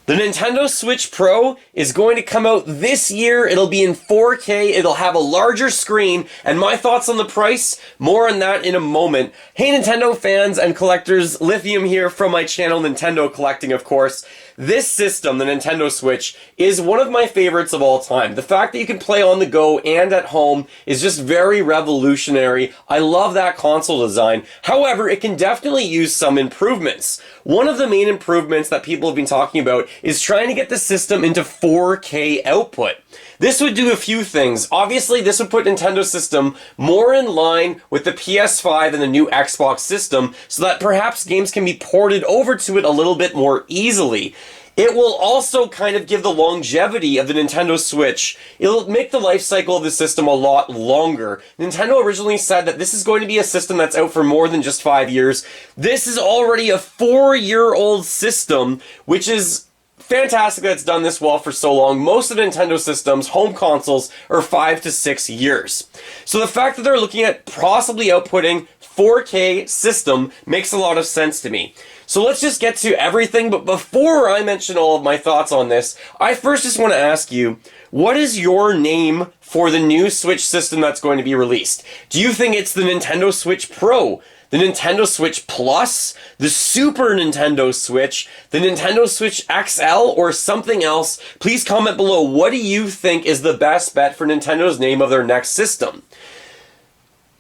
The Nintendo Switch Pro is going to come out this year. It'll be in 4K, it'll have a larger screen, and my thoughts on the price, more on that in a moment. Hey Nintendo fans and collectors, Lithium here from my channel Nintendo Collecting, of course. This system, the Nintendo Switch, is one of my favorites of all time. The fact that you can play on the go and at home is just very revolutionary. I love that console design. However, it can definitely use some improvements. One of the main improvements that people have been talking about is trying to get the system into 4K output. This would do a few things. Obviously, this would put Nintendo's system more in line with the PS5 and the new Xbox system, so that perhaps games can be ported over to it a little bit more easily. It will also kind of give the longevity of the Nintendo Switch. It'll make the life cycle of the system a lot longer. Nintendo originally said that this is going to be a system that's out for more than just 5 years. This is already a 4-year-old system, which is fantastic that it's done this well for so long. Most of Nintendo systems, home consoles, are 5 to 6 years. So the fact that they're looking at possibly outputting 4K system makes a lot of sense to me. So let's just get to everything, but before I mention all of my thoughts on this, I first just want to ask you, what is your name for the new Switch system that's going to be released? Do you think it's the Nintendo Switch Pro, the Nintendo Switch Plus, the Super Nintendo Switch, the Nintendo Switch XL, or something else? Please comment below, what do you think is the best bet for Nintendo's name of their next system?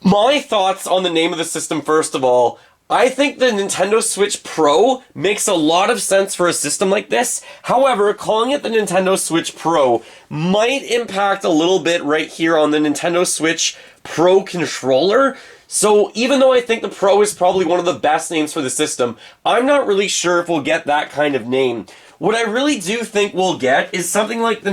My thoughts on the name of the system, first of all, I think the Nintendo Switch Pro makes a lot of sense for a system like this. However, calling it the Nintendo Switch Pro might impact a little bit right here on the Nintendo Switch Pro controller. So even though I think the Pro is probably one of the best names for the system, I'm not really sure if we'll get that kind of name. What I really do think we'll get is something like the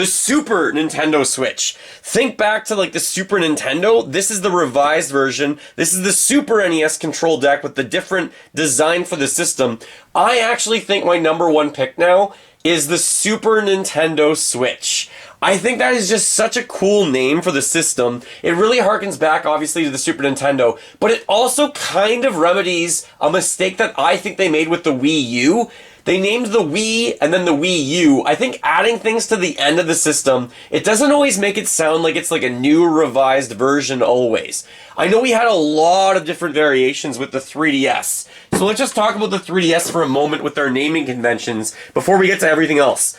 Super Nintendo Switch. Think back to like the Super Nintendo. This is the revised version. This is the Super NES control deck with the different design for the system. I actually think my number one pick now is the Super Nintendo Switch. I think that is just such a cool name for the system. It really harkens back, obviously, to the Super Nintendo, but it also kind of remedies a mistake that I think they made with the Wii U. They named the Wii and then the Wii U. I think adding things to the end of the system, it doesn't always make it sound like it's like a new revised version always. I know we had a lot of different variations with the 3DS. So let's just talk about the 3DS for a moment with their naming conventions before we get to everything else.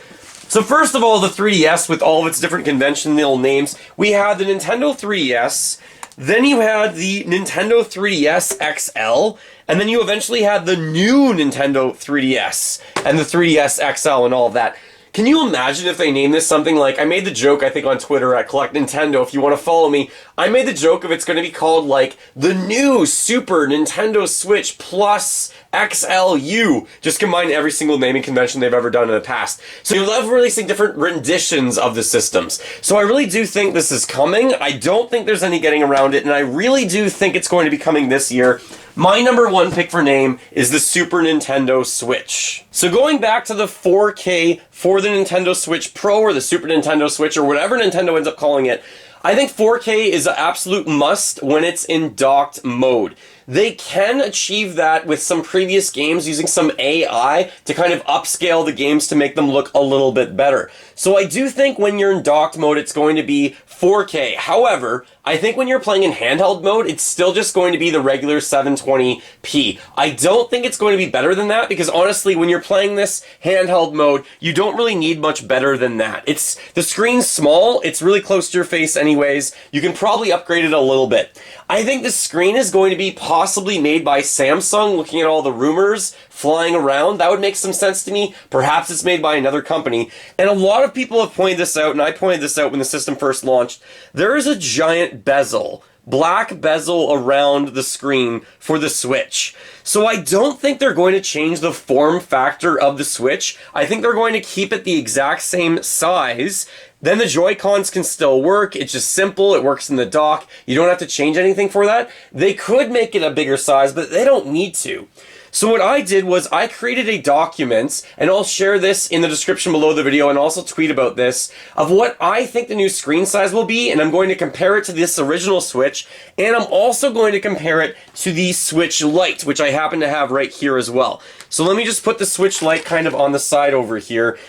So first of all, the 3DS with all of its different conventional names, we had the Nintendo 3DS, then you had the Nintendo 3DS XL, and then you eventually had the new Nintendo 3DS and the 3DS XL and all of that. Can you imagine if they named this something like, I made the joke, I think, on Twitter at Collect Nintendo, if you want to follow me, I made the joke of it's going to be called, like, the new Super Nintendo Switch Plus XLU. Just combine every single naming convention they've ever done in the past. So you love releasing different renditions of the systems. So I really do think this is coming. I don't think there's any getting around it, and I really do think it's going to be coming this year. My number one pick for name is the Super Nintendo Switch. So going back to the 4K for the Nintendo Switch Pro or the Super Nintendo Switch or whatever Nintendo ends up calling it, I think 4K is an absolute must when it's in docked mode. They can achieve that with some previous games using some AI to kind of upscale the games to make them look a little bit better. So I do think when you're in docked mode, it's going to be 4K. However, I think when you're playing in handheld mode, it's still just going to be the regular 720p. I don't think it's going to be better than that because honestly, when you're playing this handheld mode, you don't really need much better than that. The screen's small, it's really close to your face anyways. You can probably upgrade it a little bit. I think the screen is going to be possibly made by Samsung, looking at all the rumors flying around. That would make some sense to me. Perhaps it's made by another company. And a lot of people have pointed this out, and I pointed this out when the system first launched. There is a giant bezel, black bezel around the screen for the Switch. So I don't think they're going to change the form factor of the Switch. I think they're going to keep it the exact same size. Then the Joy-Cons can still work. It's just simple. It works in the dock. You don't have to change anything for that. They could make it a bigger size, but they don't need to. So what I did was I created a document, and I'll share this in the description below the video and also tweet about this, of what I think the new screen size will be, and I'm going to compare it to this original Switch, and I'm also going to compare it to the Switch Lite, which I happen to have right here as well. So let me just put the Switch Lite kind of on the side over here.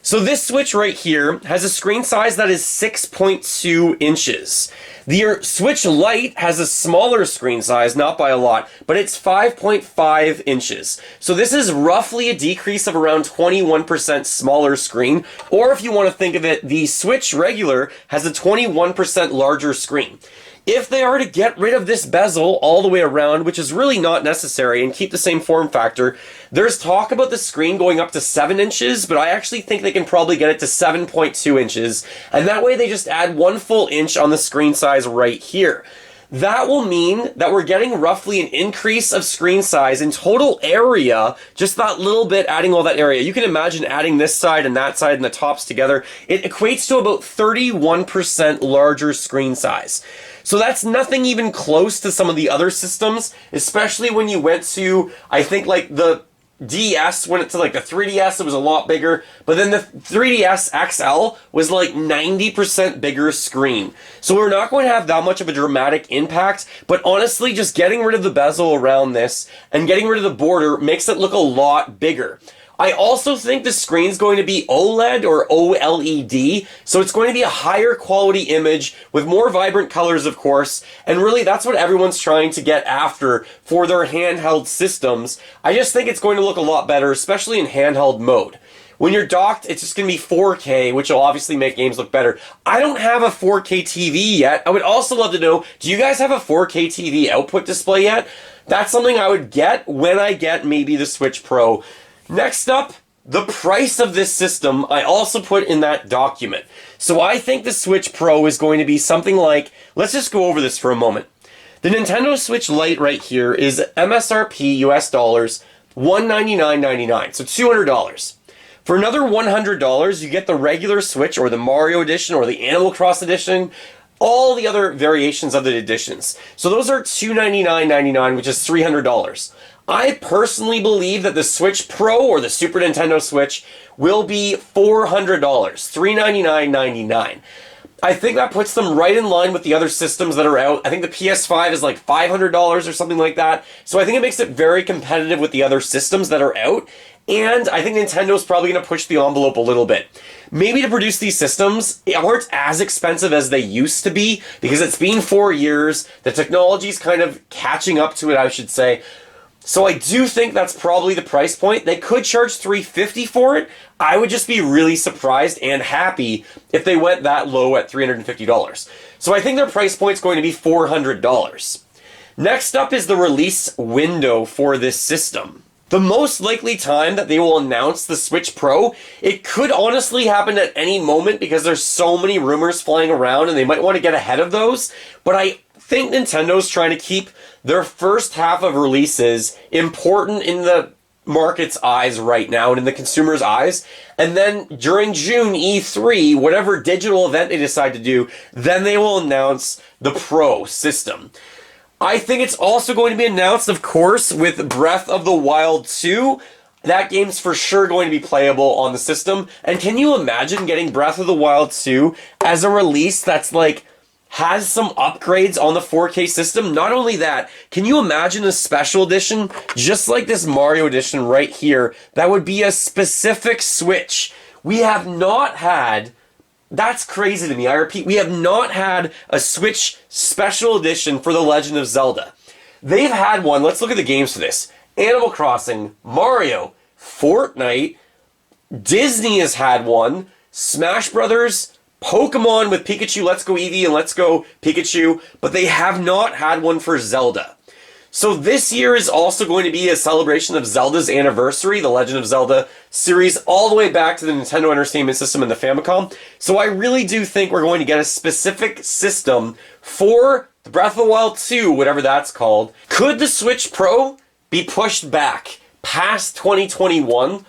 So this Switch right here has a screen size that is 6.2 inches. The Switch Lite has a smaller screen size, not by a lot, but it's 5.5 inches. So this is roughly a decrease of around 21% smaller screen, or if you want to think of it, the Switch regular has a 21% larger screen. If they are to get rid of this bezel all the way around, which is really not necessary, and keep the same form factor, there's talk about the screen going up to 7 inches, but I actually think they can probably get it to 7.2 inches, and that way they just add 1 full inch on the screen size right here. That will mean that we're getting roughly an increase of screen size in total area, just that little bit, adding all that area. You can imagine adding this side and that side and the tops together. It equates to about 31% larger screen size. So that's nothing even close to some of the other systems, especially when you went to, I think, like the DS, went to like the 3DS, it was a lot bigger, but then the 3DS XL was like 90% bigger screen. So we're not going to have that much of a dramatic impact, but honestly, just getting rid of the bezel around this and getting rid of the border makes it look a lot bigger. I also think the screen's going to be OLED or OLED, so it's going to be a higher quality image with more vibrant colors, of course, and really that's what everyone's trying to get after for their handheld systems. I just think it's going to look a lot better, especially in handheld mode. When you're docked, it's just going to be 4K, which will obviously make games look better. I don't have a 4K TV yet. I would also love to know, do you guys have a 4K TV output display yet? That's something I would get when I get maybe the Switch Pro. Next up, the price of this system I also put in that document. So I think the Switch Pro is going to be something like, let's just go over this for a moment. The Nintendo Switch Lite right here is MSRP US dollars, $199.99, so $200. For another $100, you get the regular Switch or the Mario Edition or the Animal Cross Edition, all the other variations of the editions. So those are $299.99, which is $300. I personally believe that the Switch Pro or the Super Nintendo Switch will be $400, $399.99. I think that puts them right in line with the other systems that are out. I think the PS5 is like $500 or something like that. So I think it makes it very competitive with the other systems that are out. And I think Nintendo's probably going to push the envelope a little bit. Maybe to produce these systems aren't as expensive as they used to be, because it's been 4 years. The technology's kind of catching up to it, I should say. So I do think that's probably the price point. They could charge $350 for it. I would just be really surprised and happy if they went that low at $350. So I think their price point is going to be $400. Next up is the release window for this system. The most likely time that they will announce the Switch Pro, it could honestly happen at any moment because there's so many rumors flying around and they might want to get ahead of those. But I think Nintendo's trying to keep their first half of releases important in the market's eyes right now and in the consumer's eyes. And then during June E3, whatever digital event they decide to do, then they will announce the Pro system. I think it's also going to be announced, of course, with Breath of the Wild 2. That game's for sure going to be playable on the system. And can you imagine getting Breath of the Wild 2 as a release that's like, has some upgrades on the 4K system? Not only that, can you imagine a special edition, just like this Mario edition right here, that would be a specific Switch? We have not had... That's crazy to me. I repeat, we have not had a Switch special edition for The Legend of Zelda. They've had one. Let's look at the games for this. Animal Crossing, Mario, Fortnite, Disney has had one, Smash Brothers, Pokemon with Pikachu, Let's Go Eevee and Let's Go Pikachu, but they have not had one for Zelda. So this year is also going to be a celebration of Zelda's anniversary, the Legend of Zelda series, all the way back to the Nintendo Entertainment System and the Famicom. So I really do think we're going to get a specific system for the Breath of the Wild 2, whatever that's called. Could the Switch Pro be pushed back past 2021?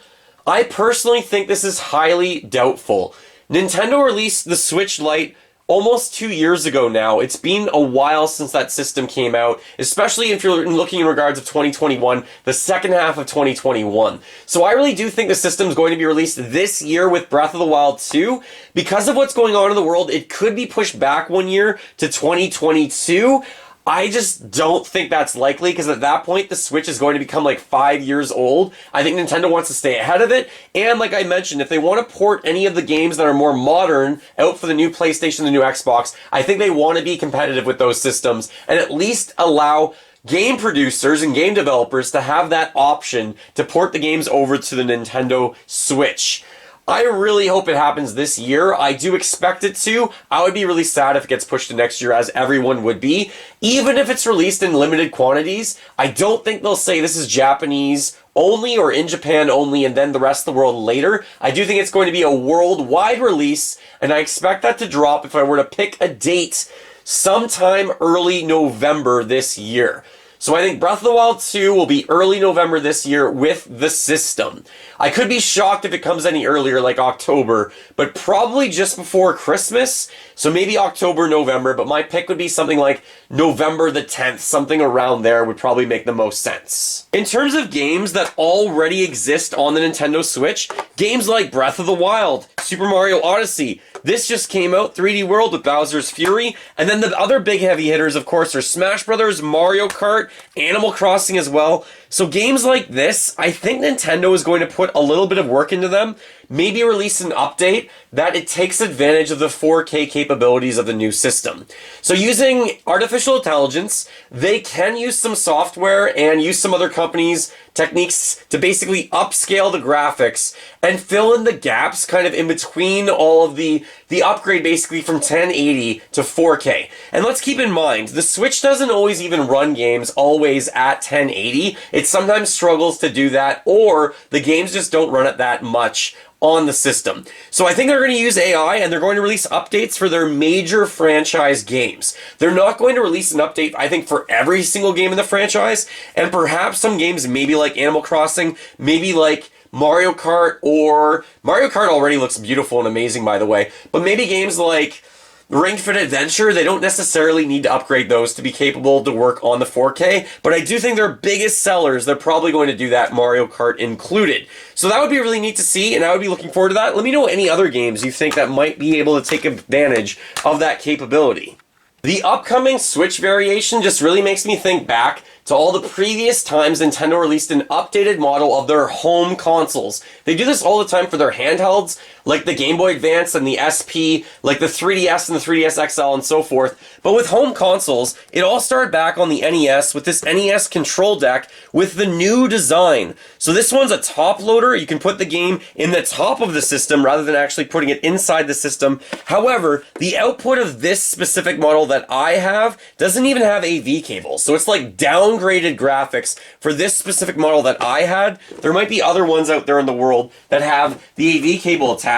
I personally think this is highly doubtful. Nintendo released the Switch Lite almost 2 years ago now. It's been a while since that system came out, especially if you're looking in regards of 2021, the second half of 2021. So I really do think the system is going to be released this year with Breath of the Wild 2. Because of what's going on in the world, it could be pushed back 1 year to 2022. I just don't think that's likely, because at that point the Switch is going to become like 5 years old. I think Nintendo wants to stay ahead of it, and like I mentioned, if they want to port any of the games that are more modern out for the new PlayStation, the new Xbox, I think they want to be competitive with those systems and at least allow game producers and game developers to have that option to port the games over to the Nintendo Switch. I really hope it happens this year. I do expect it to. I would be really sad if it gets pushed to next year, as everyone would be. Even if it's released in limited quantities, I don't think they'll say this is Japanese only or in Japan only and then the rest of the world later. I do think it's going to be a worldwide release, and I expect that to drop, if I were to pick a date, sometime early November this year. So I think Breath of the Wild 2 will be early November this year with the system. I could be shocked if it comes any earlier, like October, but probably just before Christmas. So maybe October, November, but my pick would be something like November the 10th, something around there would probably make the most sense. In terms of games that already exist on the Nintendo Switch, games like Breath of the Wild, Super Mario Odyssey, this just came out, 3D World with Bowser's Fury, and then the other big heavy hitters, of course, are Smash Brothers, Mario Kart, Animal Crossing as well. So games like this, I think Nintendo is going to put a little bit of work into them, maybe release an update that it takes advantage of the 4K capabilities of the new system. So using artificial intelligence, they can use some software and use some other companies' techniques to basically upscale the graphics and fill in the gaps kind of in between all of the upgrade basically from 1080 to 4K. And let's keep in mind, the Switch doesn't always even run games always at 1080. It sometimes struggles to do that, or the games just don't run it that much on the system. So I think they're going to use AI, and they're going to release updates for their major franchise games. They're not going to release an update, I think, for every single game in the franchise, and perhaps some games maybe like Animal Crossing, maybe like Mario Kart, or Mario Kart already looks beautiful and amazing, by the way, but maybe games like Ring Fit Adventure, they don't necessarily need to upgrade those to be capable to work on the 4K, but I do think their biggest sellers, they're probably going to do that, Mario Kart included. So that would be really neat to see, and I would be looking forward to that. Let me know any other games you think that might be able to take advantage of that capability. The upcoming Switch variation just really makes me think back to all the previous times Nintendo released an updated model of their home consoles. They do this all the time for their handhelds, like the Game Boy Advance and the SP, like the 3DS and the 3DS XL and so forth. But with home consoles, it all started back on the NES with this NES control deck with the new design. So this one's a top loader. You can put the game in the top of the system rather than actually putting it inside the system. However, the output of this specific model that I have doesn't even have AV cables. So it's like downgraded graphics for this specific model that I had. There might be other ones out there in the world that have the AV cable attached.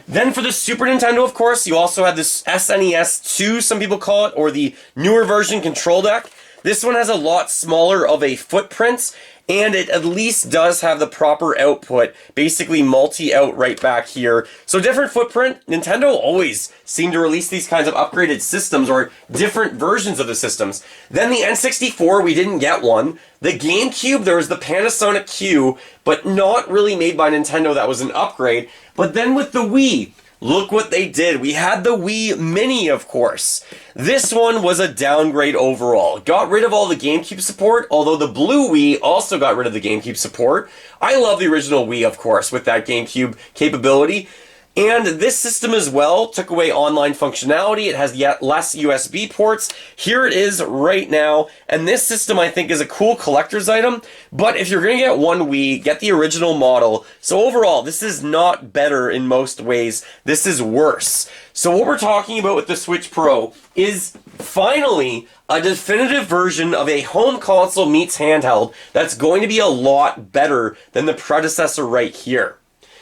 Then for the Super Nintendo, of course, you also have this SNES 2, some people call it, or the newer version control deck. This one has a lot smaller of a footprint, and it at least does have the proper output, basically multi-out right back here. So different footprint. Nintendo always seemed to release these kinds of upgraded systems or different versions of the systems. Then the N64, we didn't get one. The GameCube, there was the Panasonic Q, but not really made by Nintendo. That was an upgrade. But then with the Wii, look what they did. We had the Wii Mini, of course. This one was a downgrade overall. Got rid of all the GameCube support, although the Blue Wii also got rid of the GameCube support. I love the original Wii, of course, with that GameCube capability. And this system as well took away online functionality. It has yet less USB ports. Here it is right now. And this system, I think, is a cool collector's item. But if you're going to get one Wii, get the original model. So overall, this is not better in most ways. This is worse. So what we're talking about with the Switch Pro is finally a definitive version of a home console meets handheld that's going to be a lot better than the predecessor right here.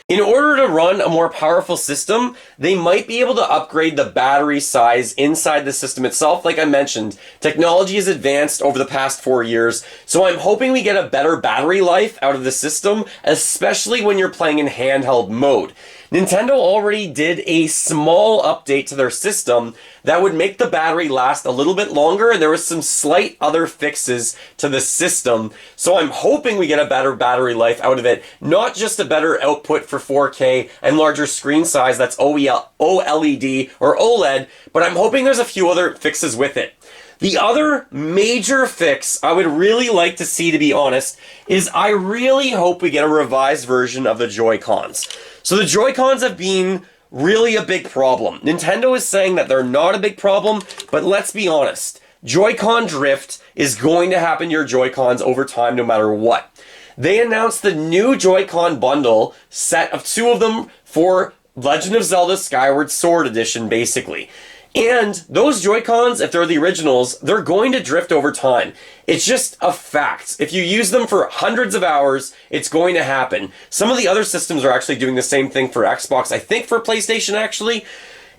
In order to run a more powerful system, they might be able to upgrade the battery size inside the system itself. Like I mentioned, technology has advanced over the past 4 years, so I'm hoping we get a better battery life out of the system, especially when you're playing in handheld mode. Nintendo already did a small update to their system that would make the battery last a little bit longer, and there was some slight other fixes to the system. So I'm hoping we get a better battery life out of it, not just a better output for 4K and larger screen size that's OLED or OLED, but I'm hoping there's a few other fixes with it. The other major fix I would really like to see, to be honest, is I really hope we get a revised version of the Joy-Cons. So the Joy-Cons have been really a big problem. Nintendo is saying that they're not a big problem, but let's be honest. Joy-Con drift is going to happen to your Joy-Cons over time no matter what. They announced the new Joy-Con bundle set of 2 of them for Legend of Zelda Skyward Sword Edition, basically. And those Joy-Cons, if they're the originals, they're going to drift over time. It's just a fact. If you use them for hundreds of hours, it's going to happen. Some of the other systems are actually doing the same thing for Xbox, I think for PlayStation actually.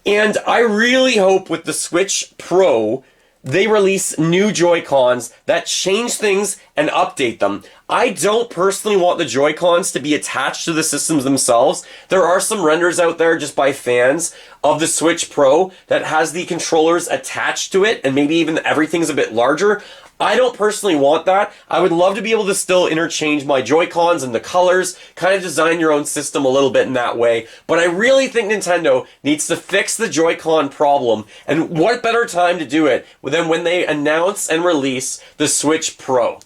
And I really hope with the Switch Pro, they release new Joy-Cons that change things and update them. I don't personally want the Joy-Cons to be attached to the systems themselves. There are some renders out there just by fans of the Switch Pro that has the controllers attached to it, and maybe even everything's a bit larger. I don't personally want that. I would love to be able to still interchange my Joy-Cons and the colors, kind of design your own system a little bit in that way. But I really think Nintendo needs to fix the Joy-Con problem, and what better time to do it than when they announce and release the Switch Pro.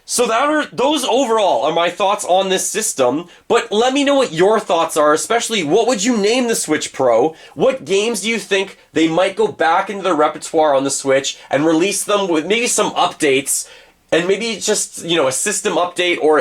So those overall are my thoughts on this system, but let me know what your thoughts are, especially what would you name the Switch Pro? What games do you think they might go back into their repertoire on the Switch and release them with maybe some updates, and maybe just, you know, a system update or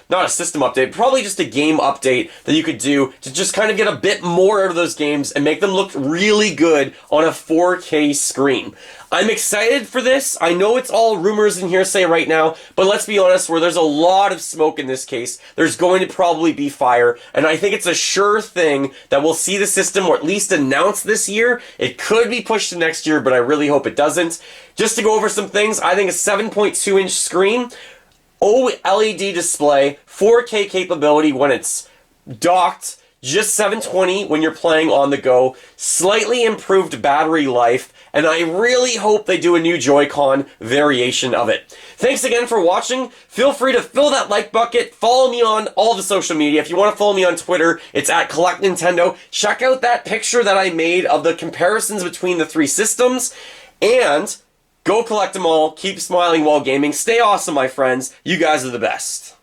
not a system update, probably just a game update that you could do to just kind of get a bit more out of those games and make them look really good on a 4K screen. I'm excited for this. I know it's all rumors and hearsay right now, but let's be honest, where there's a lot of smoke in this case, there's going to probably be fire, and I think it's a sure thing that we'll see the system, or at least announced this year. It could be pushed to next year, but I really hope it doesn't. Just to go over some things, I think a 7.2-inch screen, OLED display, 4K capability when it's docked, just 720 when you're playing on the go, slightly improved battery life, and I really hope they do a new Joy-Con variation of it. Thanks again for watching. Feel free to fill that like bucket. Follow me on all the social media. If you want to follow me on Twitter, it's at Collect Nintendo. Check out that picture that I made of the comparisons between the 3 systems, and go collect them all. Keep smiling while gaming. Stay awesome, my friends. You guys are the best.